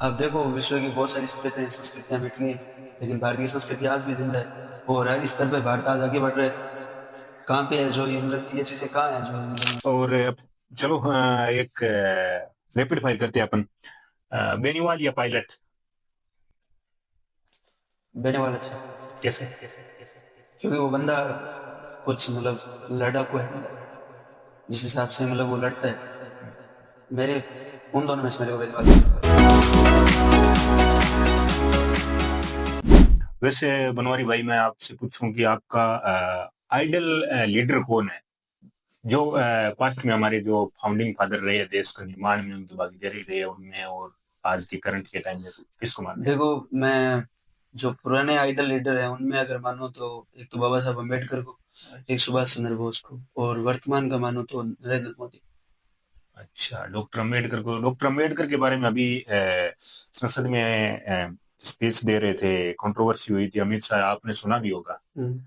अब देखो विश्व की बहुत सारी सभ्यताएं संस्कृतियां मिट गई, लेकिन भारतीय संस्कृति आज भी जिंदा है और हर स्तर पे भारत आज आगे बढ़ रहा है। कहाँ पे है जो ये मतलब ये चीजें कहाँ है जो मतलब और अब चलो, हाँ, एक रैपिड फायर करते हैं अपन। बेनीवाल या पायलट? बेने वाला अच्छा, कैसे? क्योंकि वो बंदा कुछ मतलब लड़ाकू है बंदा, जिस हिसाब से मतलब वो लड़ता है। मेरे उन दोनों में से मेरे को बेने वाला अच्छा लगता है। वैसे बनवारी भाई, मैं आपसे पूछूं कि आपका आइडल लीडर कौन है, जो पास्ट में हमारे जो फाउंडिंग फादर रहे हैं, देश का निर्माण में उनकी भागीदारी रही है उनमें, और आज के करंट के टाइम में किसको मानते हैं? देखो, मैं जो पुराने आइडल लीडर हैं उनमें अगर मानो तो एक तो बाबा साहब अम्बेडकर को, एक सुभाष चंद्र बोस को, और वर्तमान का मानो तो नरेंद्र मोदी। अच्छा, डॉक्टर अम्बेडकर के बारे में अभी संसद में स्पीच दे रहे थे, कंट्रोवर्सी हुई थी, अमित शाह, आपने सुना भी होगा हम्म।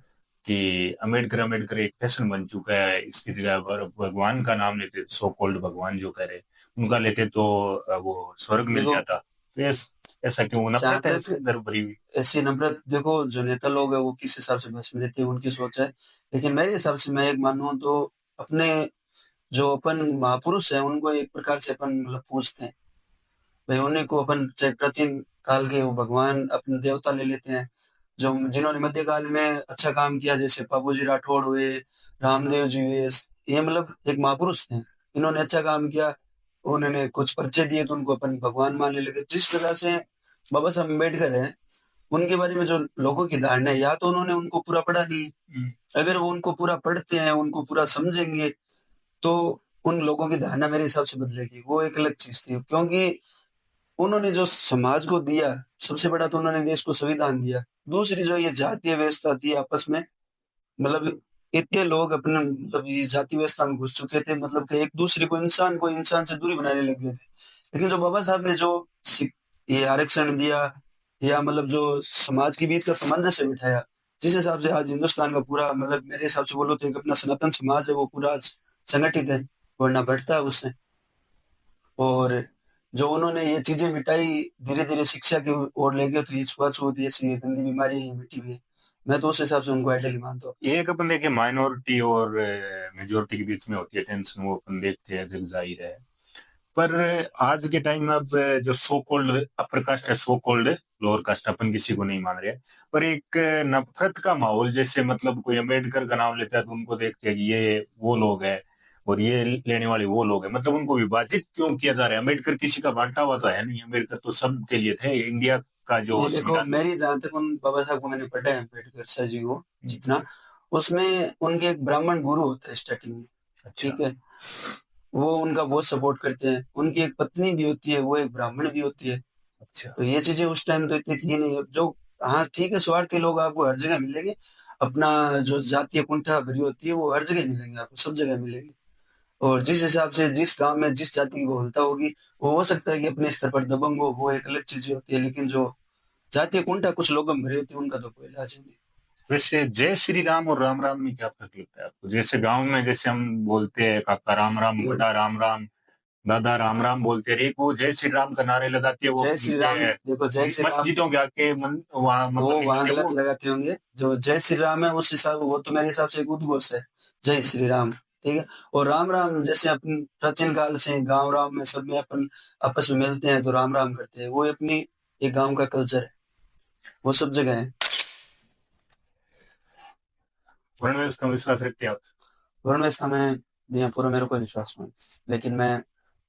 कि अम्बेडकर अम्बेडकर एक फैशन बन चुका है, इसकी जगह पर भगवान का नाम लेते, सो कॉल्ड भगवान जो कह रहे उनका लेते तो वो स्वर्ग मिल देखो, जाता। तो ऐसा क्यों? जहां नफरत है तक उसके अंदर भरी हुई? ऐसी नफरत, देखो जो नेता लोग हैं वो किस हिसाब से भाषण देते हैं उनकी सोच है। लेकिन मेरे हिसाब से मैं एक मानूं तो अपने जो अपन महापुरुष हैं उनको एक प्रकार से अपन मतलब पूजते हैं। भाई उन्हीं को अपन चाहे प्राचीन काल के वो भगवान अपने देवता ले लेते हैं, जो जिन्होंने मध्यकाल में अच्छा काम किया, जैसे बाबूजी राठौड़ हुए, रामदेव जी हुए। ये मतलब एक महापुरुष थे, इन्होंने अच्छा काम किया, उन्होंने कुछ परिचय दिए तो उनको अपन भगवान मानने लगे। जिस प्रकार से बाबा साहब अम्बेडकर है, उनके बारे में जो लोगों की धारणा है, या तो उन्होंने उनको पूरा पढ़ा नहीं है। अगर वो उनको पूरा पढ़ते हैं, उनको पूरा समझेंगे, तो उन लोगों की धारणा मेरे हिसाब से बदलेगी। वो एक अलग चीज थी, क्योंकि उन्होंने जो समाज को दिया, सबसे बड़ा तो उन्होंने देश को संविधान दिया। दूसरी जो ये जातीय व्यवस्था थी आपस में, मतलब इतने लोग अपने मतलब ये जाति व्यवस्था में घुस चुके थे, मतलब कि एक दूसरे को इंसान से दूरी बनाने लग गए थे। लेकिन जो बाबा साहब ने जो ये आरक्षण दिया, या मतलब जो समाज के बीच का सामंजस्य बिठाया, जिस हिसाब से आज हिंदुस्तान का पूरा मतलब मेरे हिसाब से बोलो तो एक अपना सनातन समाज है वो पूरा आज संगठित है, वरना बढ़ता है उससे। और जो उन्होंने ये चीजें मिटाई, धीरे धीरे शिक्षा की ओर ले गए, तो ये छुआछूत जैसी ये गंदी बीमारी है ये मिटी हुई है। मैं तो उस हिसाब से उनको आइडियली मानता हूँ। ये एक अपन देखे माइनॉरिटी और मेजोरिटी के बीच में होती है टेंशन, वो अपन देखते हैं, जग जाहिर है। पर आज के टाइम में अब जो सो कॉल्ड अपर कास्ट है, सो कॉल्ड लोअर कास्ट, अपन किसी को नहीं मान रहे, पर एक नफरत का माहौल, जैसे मतलब कोई अम्बेडकर का नाम लेता है तो उनको देखते हैं कि ये वो लोग हैं, और ये लेने वाले वो लोग हैं, मतलब उनको विभाजित क्यों किया जा रहा है? अम्बेडकर किसी का बांटा हुआ तो है नहीं, अम्बेडकर तो सब के लिए थे, इंडिया का जो ये देखो, संविधान। मेरी जहां तक उन बाबा साहब को मैंने पढ़ा है, अम्बेडकर सर जी को जितना, उसमें उनके एक ब्राह्मण गुरु होता है स्टार्टिंग में। अच्छा। ठीक है, वो उनका बहुत सपोर्ट करते हैं, उनकी एक पत्नी भी होती है, वो एक ब्राह्मण भी होती है। अच्छा। तो ये चीजें उस टाइम तो इतनी थी नहीं। अब जो, हाँ ठीक है, स्वार्थी लोग आपको हर जगह मिलेंगे। अपना जो जातीय कुंठा भरी होती है वो हर जगह मिलेंगे, आपको सब जगह मिलेंगे। और जिस हिसाब से जिस गांव में जिस जाति की बहुलता होगी, वो हो सकता है कि अपने स्तर पर दबंग हो, वो एक अलग चीज होती है। लेकिन जो जातीय कुंठा कुछ लोगों में भरी होती है, उनका तो कोई इलाज ही नहीं। वैसे जय श्री राम और राम राम में क्या फर्क लगता है आपको? जैसे गांव में जैसे हम बोलते हैं काका राम राम, ये बड़ा राम राम, दादा राम राम बोलते हैं, एक वो जय श्री राम का नारे लगाते हैं, वो जय श्री राम, देखो जय श्री राम, मस्जिदों के आके वहां वो मतलब वहां मिलाते हैं गलत वो। लगाते होंगे। जो जय श्री राम है उस हिसाब, वो तो मेरे हिसाब से एक उद्घोष है, जय श्री राम। ठीक है। और राम राम जैसे अपन प्राचीन काल से गांव राम में सब में अपन आपस में मिलते हैं तो राम राम करते हैं, वो अपनी एक गांव का कल्चर है, वो सब जगह है। वर्ण में उसका विश्वास रखते हैं आप? वर्ण व्यवस्था में यहाँ पूरा मेरे को विश्वास नहीं, लेकिन मैं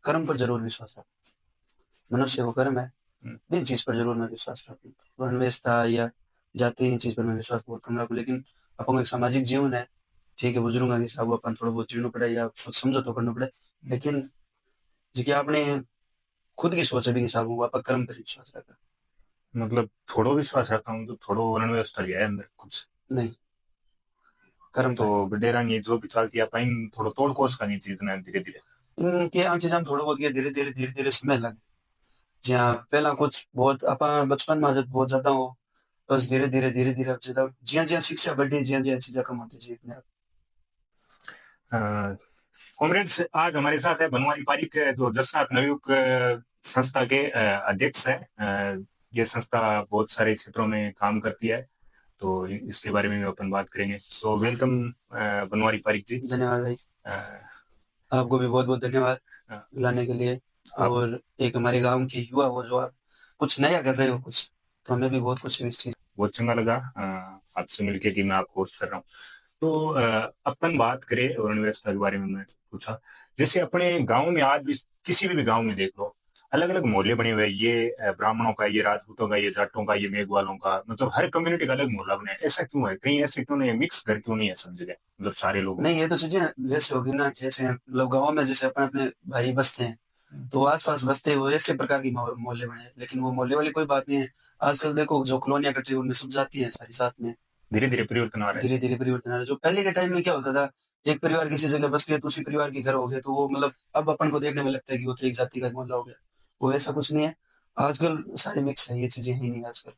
कर्म पर जरूर विश्वास रखता हूँ। मनुष्य को कर्म है, हम्म। इन चीज पर जरूर मैं विश्वास रखता हूँ। वर्ण व्यवस्था या जाति, इन चीज पर मैं विश्वास बहुत कम रखूँ। लेकिन अपन को एक सामाजिक जीवन है, ठीक है, बुजुर्गों के हिसाब अपन थोड़ा बहुत जीना पड़े या कुछ समझो तो करना पड़े। लेकिन जी कि आपने खुद की सोच अभी हिसाब हुआ, आप कर्म पर ही विश्वास रखा। मतलब थोड़ो विश्वास रखता हूँ, तो थोड़ो वर्ण व्यवस्था है अंदर कुछ। नहीं, कर्म तो पर। बडेरा ये जो भी चलती है पाइन थोड़ा तोड़ कोस का नहीं चीज ना, धीरे धीरे। इनके यहाँ चीज हम थोड़ा बहुत किया, धीरे धीरे समय लगे। जहाँ पहला कुछ बहुत आप बचपन में जब बहुत ज्यादा हो, बस धीरे धीरे अब ज्यादा ज्यादा ज्यादा शिक्षा बढ़ी, ज्यादा ज्यादा चीजें कम होती जी इतने आप। कॉमरेड्स, आज हमारे साथ है बनवारी पारिक, जो जसनाथ नवयुग संस्था के अध्यक्ष हैं। ये संस्था बहुत सारे क्षेत्रों में काम करती है, तो इसके बारे में भी अपन बात करेंगे। सो वेलकम बनवारी पारिक जी। धन्यवाद भाई। अ, आपको भी बहुत बहुत धन्यवाद अ, बुलाने के लिए। आप और एक हमारे गांव के युवा हो जो आप कुछ नया कर रहे हो कुछ, तो हमें भी बहुत कुछ इस चीज। बहुत चंगा लगा आपसे मिलके कि मैं आपको होस्ट कर रहा हूँ। तो अपन बात करें वर्ण व्यवस्था के बारे में, मैं पूछा जैसे अपने गांव में आज भी किसी भी गांव में देख लो, अलग अलग मोहल्ले बने हुए हैं। ये ब्राह्मणों का, ये राजपूतों का, ये जाटों का, ये मेघवालों का, मतलब हर कम्युनिटी का अलग मोहल्ला बना है। ऐसा क्यों है? कहीं ऐसे क्यों नहीं है? मिक्स घर क्यों नहीं है सब जगह, मतलब सारे लोगों नहीं, का? ये तो चीजें वैसे होगी ना, जैसे मतलब गाँव में जैसे अपने अपने भाई बसते हैं, तो आसपास बसते हुए ऐसे प्रकार की मोहल्ले बने हैं, लेकिन वो मोहल्ले वाली कोई बात नहीं है। आजकल देखो जो कॉलोनियां कट रही है उनमें सब जाती है सारी साथ में। धीरे धीरे परिवर्तन आ रहा है। धीरे धीरे परिवर्तन आ रहा है। जो पहले के टाइम में क्या होता था, एक परिवार किसी जगह बस गया तो उसी परिवार के घर हो गए, तो वो मतलब अब अपन को देखने में लगता है कि वो तो एक जाति का मोहल्ला हो गया। वो ऐसा कुछ नहीं है। आजकल सारे मिक्स है, ये चीजें ही नहीं आजकल,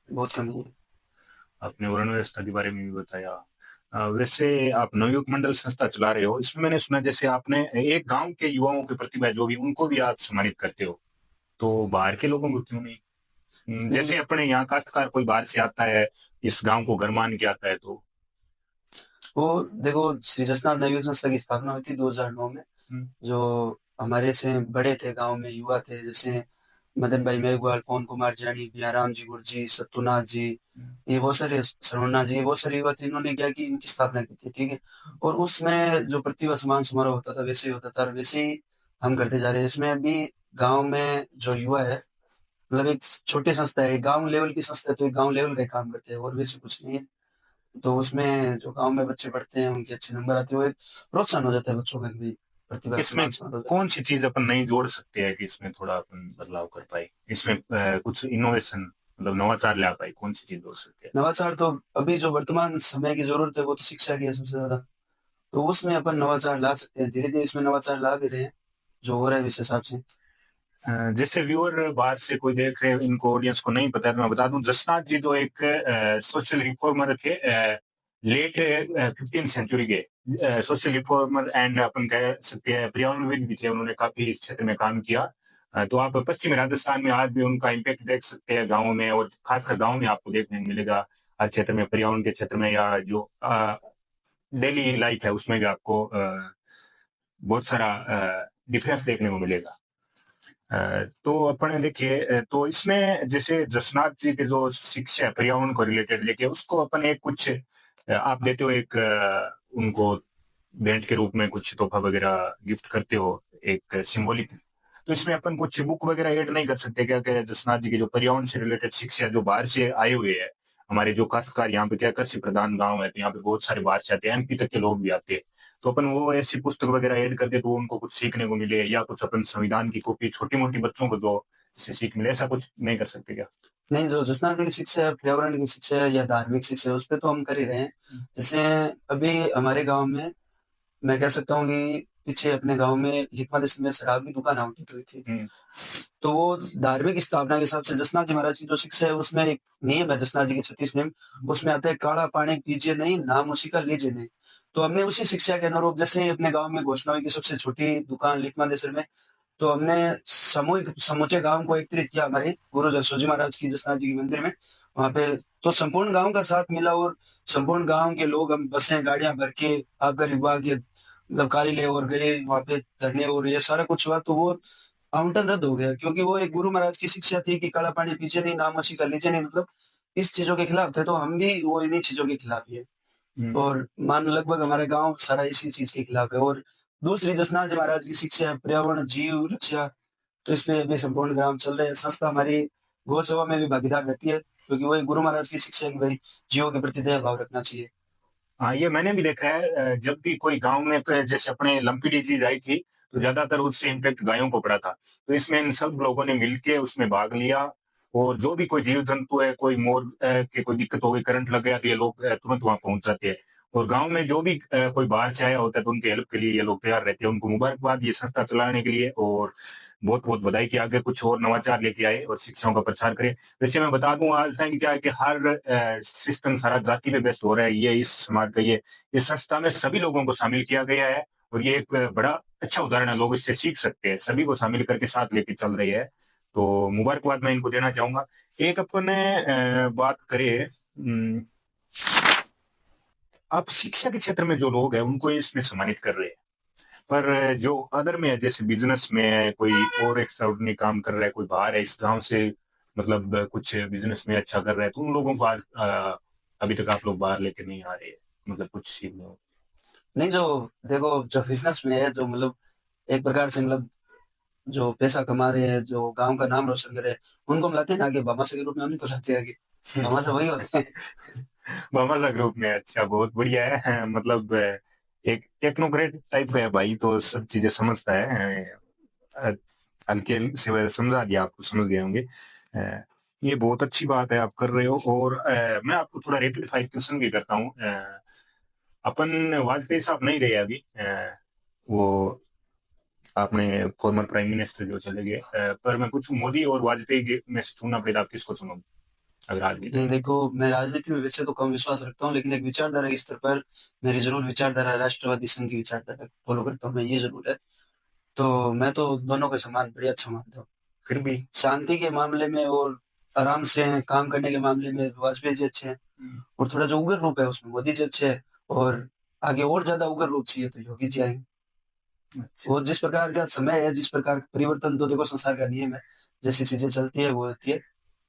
बहुत कम है। आपने वर्ण व्यवस्था के बारे में भी बताया। वैसे आप नवयुग मंडल संस्था चला रहे हो, इसमें मैंने सुना जैसे आपने एक गांव के युवाओं की प्रतिभा जो भी, उनको भी आप सम्मानित करते हो, तो बाहर के लोगों को क्यों नहीं? नहीं, जैसे अपने यहाँ काश्तकार कोई बाहर से आता है, इस गांव को घर मान के आता है, तो वो देखो, श्री जसनाथ नवयुग संस्था की स्थापना हुई थी 2009 में। हम्म, जो हमारे से बड़े थे गांव में, युवा थे, जैसे मदन भाई मेघवाल, पवन कुमार जानी, बियाराम जी गुरजी, सत्तूनाथ जी, ये बहुत सारे, श्रवणनाथ जी, ये बहुत सारे युवा थे। इन्होंने क्या की इनकी स्थापना की थी, ठीक है। और उसमें जो प्रतिभा सम्मान समारोह होता था वैसे ही होता था, और वैसे ही हम करते जा रहे हैं। इसमें अभी गांव में जो युवा है, मतलब एक छोटी संस्था है, गांव लेवल की संस्था है, तो एक गांव लेवल का ही काम करते हैं और वैसे कुछ नहीं है। तो उसमें जो गांव में बच्चे पढ़ते हैं उनके अच्छे नंबर आते हैं, वो एक प्रोत्साहन हो जाता है बच्चों का भी, प्रतिभा इसमें सम्मान समारोह हो जाता कौन सी चीज अपन नहीं जोड़ सकते हैं कि इसमें थोड़ा अपन बदलाव कर पाए, इसमें कुछ इनोवेशन, मतलब नवाचार ला पाए? कौन सी चीज जोड़ सकते हैं? है। नवाचार तो अभी जो वर्तमान समय की जरूरत है वो तो शिक्षा की है सबसे ज्यादा। तो उसमें अपन नवाचार ला सकते हैं, धीरे धीरे इसमें नवाचार ला भी रहे हैं, जो हो रहा है इस हिसाब से। जैसे व्यूअर बाहर से कोई देख रहे हो, इनको ऑडियंस को नहीं पता है, तो मैं बता दूं, जसनाथ जी जो एक सोशल रिफॉर्मर थे, लेट 15th सेंचुरी के सोशल रिफॉर्मर, एंड अपन कह सकते हैं पर्यावरणविद भी थे। उन्होंने काफी इस क्षेत्र में काम किया। तो आप पश्चिमी राजस्थान में आज भी उनका इम्पैक्ट देख सकते हैं गाँव में, और खासकर गाँव में आपको देखने को मिलेगा। हर क्षेत्र में, पर्यावरण के क्षेत्र में, या जो डेली लाइफ है उसमें भी आपको बहुत सारा डिफरेंस देखने को मिलेगा। तो अपन देखिए, तो इसमें जैसे जसनाथ जी के जो शिक्षा है पर्यावरण को रिलेटेड लेके, उसको अपन एक कुछ आप देते हो, एक उनको भेंट के रूप में कुछ तोहफा वगैरह गिफ्ट करते हो, एक सिंबॉलिक। तो इसमें अपन कुछ बुक वगैरह ऐड नहीं कर सकते क्या? क्या जसनाथ जी की जो पर्यावरण से रिलेटेड शिक्षा जो बाहर से आए हुए हैं, हमारे जो काश्तकार यहाँ पे, क्या कृषि प्रधान गांव है, तो यहाँ पे बहुत सारे बाहर से आते हैं, एमपी तक के लोग भी आते हैं। तो अपन वो ऐसी पुस्तक वगैरह ऐड करते तो उनको कुछ सीखने को मिले, या कुछ अपन संविधान की कॉपी छोटी मोटी बच्चों को जो इससे सीख मिले, ऐसा कुछ नहीं कर सकते क्या? नहीं, जो जसनाथ की शिक्षा है, पर्यावरण की शिक्षा है या धार्मिक शिक्षा है, उस पर तो हम कर ही रहे हैं। जैसे अभी हमारे गांव में मैं कह सकता हूँ कि पीछे अपने गांव में लिखवा देश में शराब की दुकान आवंटित हुई थी। हम्म, तो वो धार्मिक स्थापना के हिसाब से जसनाथ जी महाराज की जो शिक्षा है, उसमें एक नियम है जसनाथ जी के 36 नियम। उसमें आता है, काढ़ा पानी पीजिए नहीं, नाम उसी का लीजिए नहीं। तो हमने उसी शिक्षा के अनुरूप, जैसे ही अपने गांव में घोषणा हुई कि सबसे छोटी दुकान लिखमादेश्वर में, तो हमने सामूहिक समूचे गांव को एकत्रित किया हमारे गुरु जसोजी महाराज की जसनाथ जी के मंदिर में, वहां पे। तो संपूर्ण गांव का साथ मिला, और संपूर्ण गांव के लोग, हम बसें गाड़ियां भर के आकर विभाग के मतलब कार्यालय और गए वहां पे धरने, और ये सारा कुछ हुआ। तो वो आवंटन रद्द हो गया, क्योंकि वो एक गुरु महाराज की शिक्षा थी कि काला पानी पीछे नहीं, नामोशी का लीजिए नहीं, मतलब इस चीजों के खिलाफ थे। तो हम भी वो इन्हीं चीजों के खिलाफ ही है। हम्म। और मान लगभग हमारा गांव सारा इसी चीज के खिलाफ है। और दूसरी जसनाथ जी महाराज की शिक्षा है पर्यावरण जीव रक्षा, तो इसमें अभी संपूर्ण ग्राम चल रहे हैं। संस्था हमारी गौ सेवा में भी भागीदार रहती है, क्योंकि वो एक गुरु महाराज की शिक्षा है कि भाई जीवों के प्रति दया भाव रखना चाहिए। हाँ, ये मैंने भी देखा है। जब भी कोई गांव में, तो जैसे अपने लंपी डिजीज आई थी, तो ज्यादातर उससे इम्पेक्ट गायों को पड़ा था। तो इसमें इन सब लोगों ने मिलके उसमें भाग लिया, और जो भी कोई जीव जंतु है, कोई मोर के कोई दिक्कत हो गई, करंट लग गया, तो ये लोग तुरंत वहां पहुंच जाते हैं। और गांव में जो भी कोई बाहर से आया होता है, तो उनकी हेल्प के लिए ये लोग तैयार रहते हैं। उनको मुबारकबाद ये संस्था चलाने के लिए, और बहुत बहुत बधाई कि आगे कुछ और नवाचार लेके आए और शिक्षाओं का प्रचार करें। वैसे मैं बता दूं, आज टाइम क्या है कि हर सिस्टम सारा जाति पे बेस्ड हो रहा है। ये इस समाज का, ये इस संस्था में सभी लोगों को शामिल किया गया है, और ये एक बड़ा अच्छा उदाहरण है, लोग इससे सीख सकते हैं, सभी को शामिल करके साथ लेके चल रही है, तो मुबारकबाद मैं इनको देना चाहूंगा। एक अपन बात करें, आप शिक्षा के क्षेत्र में जो लोग हैं उनको इसमें सम्मानित कर रहे हैं, पर जो अदर में है, जैसे बिजनेस में है, कोई और एक्स्ट्राऑर्डिनरी काम कर रहा है, कोई बाहर है इस गांव से, मतलब कुछ बिजनेस में अच्छा कर रहा है, तो उन लोगों को आज अभी तक आप लोग बाहर लेके नहीं आ रहे हैं, मतलब कुछ सीखने हो। नहीं, जो देखो जो बिजनेस में है, जो मतलब एक प्रकार से मतलब जो पैसा कमा रहे हैं, जो गांव का नाम रोशन कर रहे हैं, उनको हम लाते हैं ना आगे, भामाशाह के रूप में हम नहीं को लाते हैं आगे। भामाशाह वही होते हैं। मामाजा ग्रुप में, अच्छा, बहुत बढ़िया है। मतलब एक टेक्नोक्रेट टाइप का है भाई, तो सब चीजें समझता है। अ, हल्के से समझा दिया, आपको समझ गए होंगे। अ, ये बहुत अच्छी बात है आप कर रहे हो। और मैं आपको थोड़ा रेपिड फायर क्वेश्चन भी करता हूँ। अपन वाजपेयी साहब नहीं रहे अभी, वो आपने फॉर्मर प्राइम मिनिस्टर जो चले गए, पर मैं पूछूं मोदी और वाजपेयी में से चुनना पड़ेगा, आप किसको चुनोगे अगर आज के नहीं टाइम। देखो, मैं राजनीति में वैसे तो कम विश्वास रखता हूँ, लेकिन एक विचारधारा के स्तर पर मेरी जरूर विचारधारा राष्ट्रवादी संघ की विचारधारा फॉलो करता हूँ मैं, ये जरूर है। तो मैं तो दोनों के समान बढ़िया अच्छा मानता हूँ। फिर भी। शांति के मामले में और आराम से काम करने के मामले में वाजपेयी जी अच्छे हैं, और थोड़ा जो उग्र रूप है उसमें मोदी जी अच्छे हैं, और आगे और ज्यादा उग्र रूप चाहिए तो योगी जी आएंगे। अच्छा। वो जिस प्रकार का समय है, जिस प्रकार का परिवर्तन, तो देखो संसार का नियम है, जैसी चीजें चलती है वो होती है।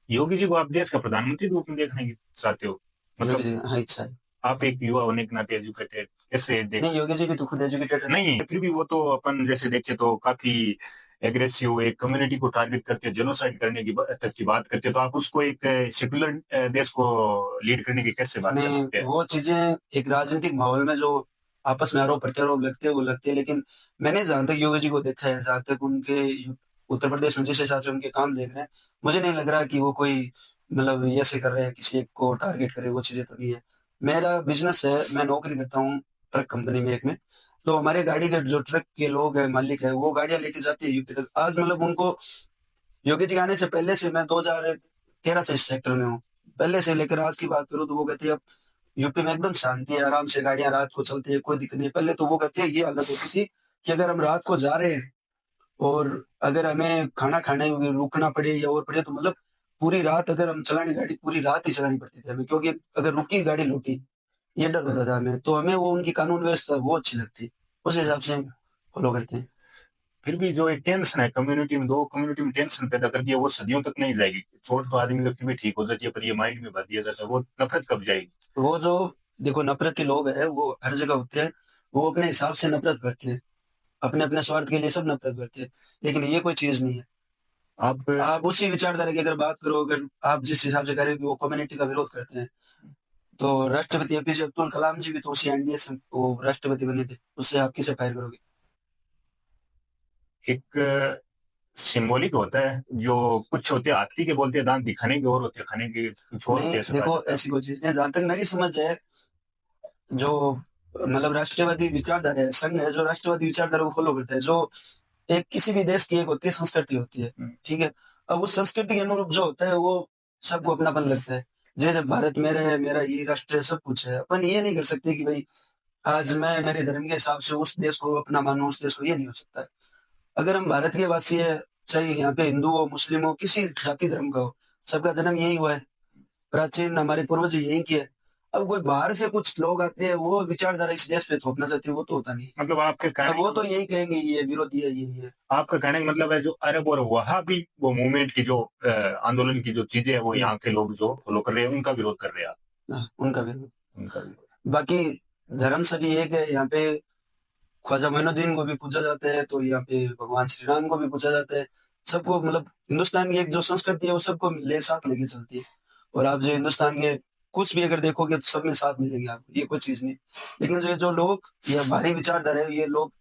योगी जी को आप देश का प्रधानमंत्री के रूप में देखने की चाहते हो, योगी मतलब जी, हाँ, इच्छा है। आप एक युवा होने के नाते एजुकेटेड कैसे देख नहीं, सकते। योगी जी भी तो खुद एजुकेटेड है ना। नहीं, फिर भी वो तो अपन जैसे देखे तो काफी एग्रेसिव, एक कम्युनिटी को टारगेट करके जेनोसाइड करने की तक की बात करते, तो आप उसको एक सेक्युलर देश को लीड करने की कैसे बात कर नहीं, सकते हैं। वो चीजें एक राजनीतिक माहौल में जो आपस में आरोप प्रत्यारोप लगते हैं वो लगते हैं, लेकिन मैंने जहां तक योगी जी को देखा है, जहां तक उनके उत्तर प्रदेश में जिस हिसाब से उनके काम देख रहे हैं, मुझे नहीं लग रहा कि वो कोई मतलब ये ऐसे कर रहे हैं किसी एक को टारगेट करे, वो चीजें तो नहीं है। मेरा बिजनेस है, मैं नौकरी करता हूँ ट्रक कंपनी में एक में। तो हमारे गाड़ी के जो ट्रक के लोग हैं, मालिक है, वो गाड़ियां लेके जाती है यूपी तक। आज मतलब उनको योगी जी के आने से पहले से, मैं 2013 से इस सेक्टर में हूँ, पहले से लेकर आज की बात करूँ तो वो कहते हैं यूपी में एकदम शांति है, आराम से गाड़ियां रात को चलती है, कोई दिक्कत नहीं है। पहले तो वो कहते हैं ये हालत होती थी कि अगर हम रात को जा रहे हैं और अगर हमें खाना खाने में रुकना पड़े या और पड़े, तो मतलब पूरी रात अगर हम चलानी गाड़ी, पूरी रात ही चलानी पड़ती थी हमें, क्योंकि अगर रुकी गाड़ी लूटी, ये डर होता था हमें। तो हमें वो उनकी कानून व्यवस्था वो अच्छी लगती, उस हिसाब से हम फॉलो करते हैं। फिर भी जो एक टेंशन है कम्युनिटी में, दो कम्युनिटी में टेंशन पैदा कर दिया, वो सदियों तक नहीं जाएगी। चोट तो आदमी को फिर भी ठीक हो जाती है, पर ये माइंड में भर दिया जाता है, वो नफरत कब जाएगी। वो जो देखो नफरती लोग हैं वो हर जगह होते हैं, वो अपने हिसाब से नफरत करते हैं, अपने अपने स्वार्थ के लिए सब नफरत करते हैं, लेकिन ये कोई चीज नहीं है। आप आप उसी विचारधारा की अगर बात करो, अगर आप जिस हिसाब से कह रहे हो कि वो कम्युनिटी का विरोध करते हैं, तो राष्ट्रपति एपीजे अब्दुल कलाम जी भी तो उसी एनडीए से वो राष्ट्रपति बने थे, उससे आप किसे फायर करोगे। एक सिंबॉलिक होता है, जो कुछ होते हैं हाथी के बोलते हैं दांत दिखाने के, और होते हैं खाने के कुछ और होते नहीं हैं, ऐसा कहा देखो, जाता है। ऐसी कोई चीज नहीं, जहां तक मेरी समझ है, जो मतलब राष्ट्रवादी विचारधारा है, संघ है जो राष्ट्रवादी विचारधारा को फॉलो करता है, जो एक किसी भी देश की एक होती है संस्कृति होती है, ठीक है। अब उस संस्कृति के अनुरूप जो होता है वो सबको अपनापन लगता है। जैसे भारत मेरा है, मेरा ये राष्ट्र है, सब कुछ है, अपन ये नहीं कर सकते कि भाई आज मैं मेरे धर्म के हिसाब से उस देश को अपना मानूं, उस देश को, ये नहीं हो सकता है। अगर हम भारत के वासी है, चाहे यहाँ पे हिंदू हो, मुस्लिम हो, किसी जाति धर्म का हो, सबका जन्म यही हुआ है, प्राचीन हमारे पूर्वज यही किए। अब कोई बाहर से कुछ लोग आते हैं, वो विचारधारा इस देश पे थोपना चाहते हैं, वो तो होता नहीं है। मतलब आपके अब कहने वो का तो यही कहेंगे ये विरोधी है, ये है। आपका कहने का मतलब है, जो अरब और वहां भी वो मूवमेंट की जो आंदोलन की जो चीजें है, वो हम्म, यहाँ के लोग जो फॉलो कर रहे हैं उनका विरोध कर रहे हैं आप। हाँ, उनका विरोध। उनका विरोध। बाकी धर्म सभी एक है यहाँ पे। ख्वाजा मोइनुद्दीन को भी पूजा जाता है, तो यहाँ पे भगवान श्री राम को भी पूजा जाता है। सबको मतलब हिंदुस्तान की एक जो संस्कृति है वो सबको ले साथ लेके चलती है। और आप जो हिंदुस्तान के कुछ भी अगर देखोगे तो सब में साथ मिलेंगे आपको, ये कोई चीज नहीं। लेकिन जो जो लोग या भारी विचारधारा है, ये लोग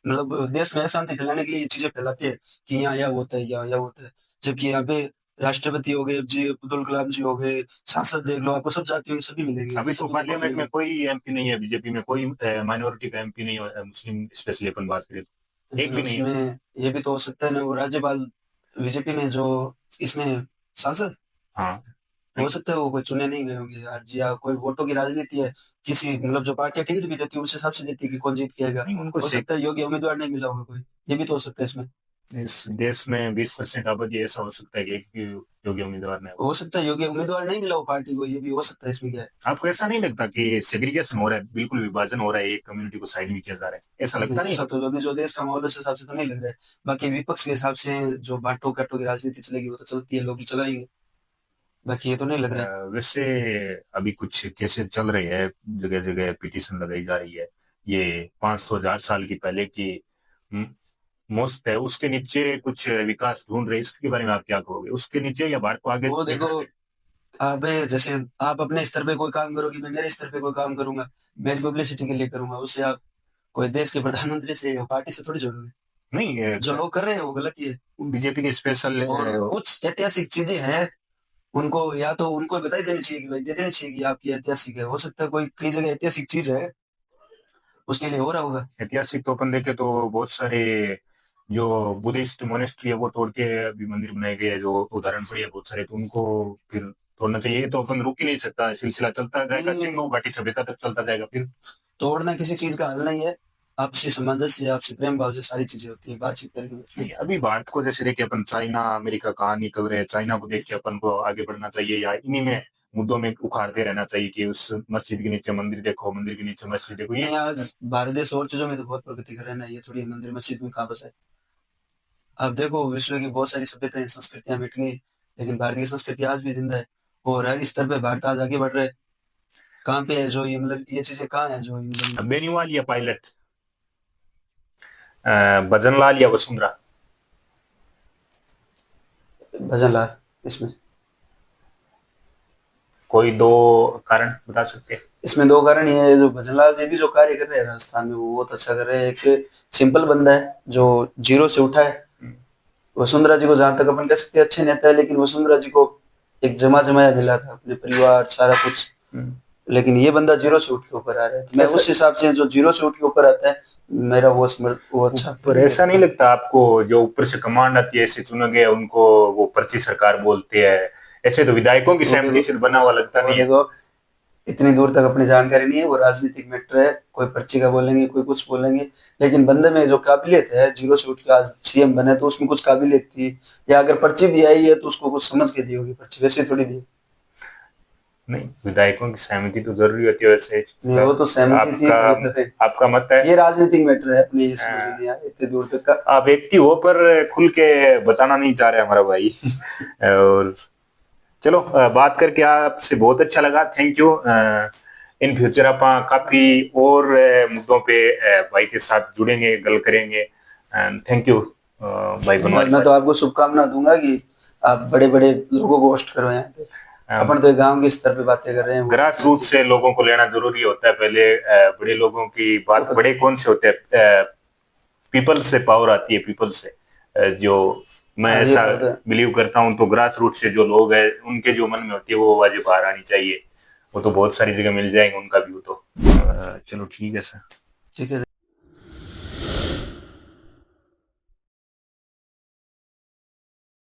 मतलब देश में अशांति फैलाने के लिए ये चीजें फैलाते हैं कि यहाँ यह होता है, यहाँ यह होता है। जबकि यहाँ पे राष्ट्रपति हो गए जी, अब्दुल कलाम जी हो गए, सांसद देख लो, आपको सब जातियों के सभी मिलेंगे, अभी तो सभी को मौका पार्लियामेंट में मिलेगा। कोई एमपी नहीं है, बीजेपी में कोई माइनॉरिटी का एमपी नहीं है, मुस्लिम स्पेशली अपन बात करें तो एक भी नहीं है। उसमें ये भी तो हो सकता है ना, वो राज्यपाल बीजेपी में जो इसमें सांसद, हाँ। हो सकता है वो कोई चुने नहीं गए होंगे यार जी, या कोई वोटों की राजनीति है, किसी मतलब जो पार्टियां टिकट भी देती है उस हिसाब से देती है कि कौन जीत के आएगा। नहीं उनको हो सकता है योग्य उम्मीदवार नहीं मिला होगा कोई, ये भी तो हो सकता है इसमें। इस देश में 20% आबादी ऐसा हो सकता है कि एक भी योग्य उम्मीदवार नहीं हो। हो सकता है योग्य उम्मीदवार नहीं मिला हो पार्टी को, ये भी हो सकता है, इसमें क्या है। आपको ऐसा नहीं लगता कि सेग्रीगेशन हो रहा है, बिल्कुल विभाजन हो रहा है, एक कम्युनिटी को साइड में किया जा रहा है, ऐसा नहीं लगता नहीं ऐसा है? तो अभी जो देश का माहौल है उस हिसाब से तो नहीं लग रहा है। बाकी विपक्ष के हिसाब से जो बांटो काटो की राजनीति चलेगी वो तो चलती है, लोग चलाएंगे। बाकी ये तो नहीं लग रहा है। वैसे अभी कुछ केसेस चल रहे हैं, जगह जगह पिटीशन लगाई जा रही है, ये 500 1000 साल की पहले की मोस्ट है, उसके नीचे कुछ विकास ढूंढ रहे, इसके बारे में आप क्या कहोगे, उसके नीचे या भारत को आगे वो देखो, देखना चाहिए? आप जैसे आप अपने स्तर पे कोई काम करोगे, मैं मेरे स्तर पे कोई काम करूंगा, मेरी पब्लिसिटी के लिए करूंगा, उससे आप कोई देश के प्रधानमंत्री से या पार्टी से थोड़ी जोड़ोगे। नहीं, जो लोग कर रहे हैं वो गलत ही है। बीजेपी के स्पेशल और कुछ ऐतिहासिक चीजें हैं, उनको या तो उनको बता ही देनी चाहिए कि भाई दे देनी चाहिए कि आपकी ऐतिहासिक है। हो सकता है कोई कई जगह ऐतिहासिक चीज है, उसके लिए हो रहा होगा। ऐतिहासिक तो अपन देखे तो बहुत सारे जो बुद्धिस्ट मोनेस्ट्री है वो तोड़ के अभी मंदिर बनाए गए हैं, जो उदाहरण पड़े हैं बहुत सारे, तो उनको फिर तोड़ना चाहिए। तो अपन रुक ही नहीं सकता, सिलसिला चलता जाएगा, नहीं, सिंधु घाटी सभ्यता तक चलता जाएगा फिर। तोड़ना किसी चीज का हल नहीं है। आपसी सामंजस्य, आपसी प्रेम भाव से सारी चीजें होती है, बातचीत करनी होती है। नहीं, अभी भारत को जैसे देखिए अपन चाइना अमेरिका कहाँ निकल रहे हैं, चाइना को देख के अपन को आगे बढ़ना चाहिए या इन्हीं में मुद्दों में उखाड़ते रहना चाहिए कि उस मस्जिद के नीचे मंदिर देखो, मंदिर के नीचे मस्जिद देखो, ये नहीं, आज भारत देश और चीजों में तो बहुत प्रगति कर रहे हैं ना, ये थोड़ी मंदिर मस्जिद में कहाँ बसा है। आप देखो विश्व की बहुत सारी सभ्यताएं संस्कृतियां मिट गई, लेकिन भारतीय संस्कृति आज भी जिंदा है। और हर स्तर पे भारत आज आगे बढ़ रहा है। कहाँ पे है जो ये मतलब ये चीजें कहाँ है जो मतलब। बेनीवाल या पायलट, भजनलाल या वसुंधरा? भजन लाल इसमें। कोई दो कारण बता सकते हैं? इसमें दो कारण ये है, जो भजनलाल जी भी जो कार्य कर रहे हैं राजस्थान में वो बहुत अच्छा कर रहे हैं। एक सिंपल बंदा है जो जीरो से उठा है। वसुंधरा जी को जहां तक अपन कह सकते हैं अच्छे नेता है, लेकिन वसुंधरा जी को एक जमा जमाया मिला था, अपने परिवार सारा कुछ। लेकिन ये बंदा जीरो से उठ के ऊपर आ रहा है, तो मैं उस हिसाब से जो जीरो से उठ के ऊपर आता है मेरा वो अच्छा। पर ऐसा नहीं लगता आपको जो ऊपर से कमांड आती है ऐसे चुने गए उनको वो पर्ची सरकार बोलते हैं, ऐसे तो विधायकों की वो सहमति देखो से बना हुआ लगता वो नहीं है? देखो इतनी दूर तक अपनी जानकारी नहीं है, वो राजनीतिक मैटर है, कोई पर्ची का बोलेंगे कोई कुछ बोलेंगे। लेकिन बंदे में जो काबिलियत है, जीरो से उठ के आज सीएम बने तो उसमें कुछ काबिलियत थी। या अगर पर्ची भी आई है तो उसको कुछ समझ के दी होगी पर्ची, वैसे थोड़ी दी। नहीं, विधायकों की सहमति तो जरूरी होती है वैसे। नहीं वो तो सहमति थी आपका तो मतलब आपका मत है? ये राजनीतिक मैटर है, अपने ये समझ में नहीं आया इतने दूर तक का। आप एक्टिव हो पर खुल के बताना नहीं चाह रहे हमारा भाई। और चलो, बात करके आपसे बहुत अच्छा लगा, थैंक यू। इन फ्यूचर आप काफी और मुद्दों पे भाई के साथ जुड़ेंगे, गल करेंगे। थैंक यू भाई धन्यवाद। बनवारी मैं तो भाई। आपको शुभकामना दूंगा कि आप बड़े बड़े लोगों को होस्ट करो यहाँ पे। अपन तो गांव के स्तर पे बातें कर रहे हैं, ग्रास रूट से लोगों को लेना जरूरी होता है पहले, बड़े लोगों की बात, बड़े कौन से होते हैं, पीपल से पावर आती है, पीपल से। जो मैं हाँ, ये ऐसा तो है। बिलीव करता हूँ, तो ग्रास रूट से जो लोग हैं उनके जो मन में होती है वो आवाजें बाहर आनी चाहिए। वो तो बहुत सारी जगह मिल जाएंगे उनका व्यू तो। चलो ठीक है सर। ठीक है।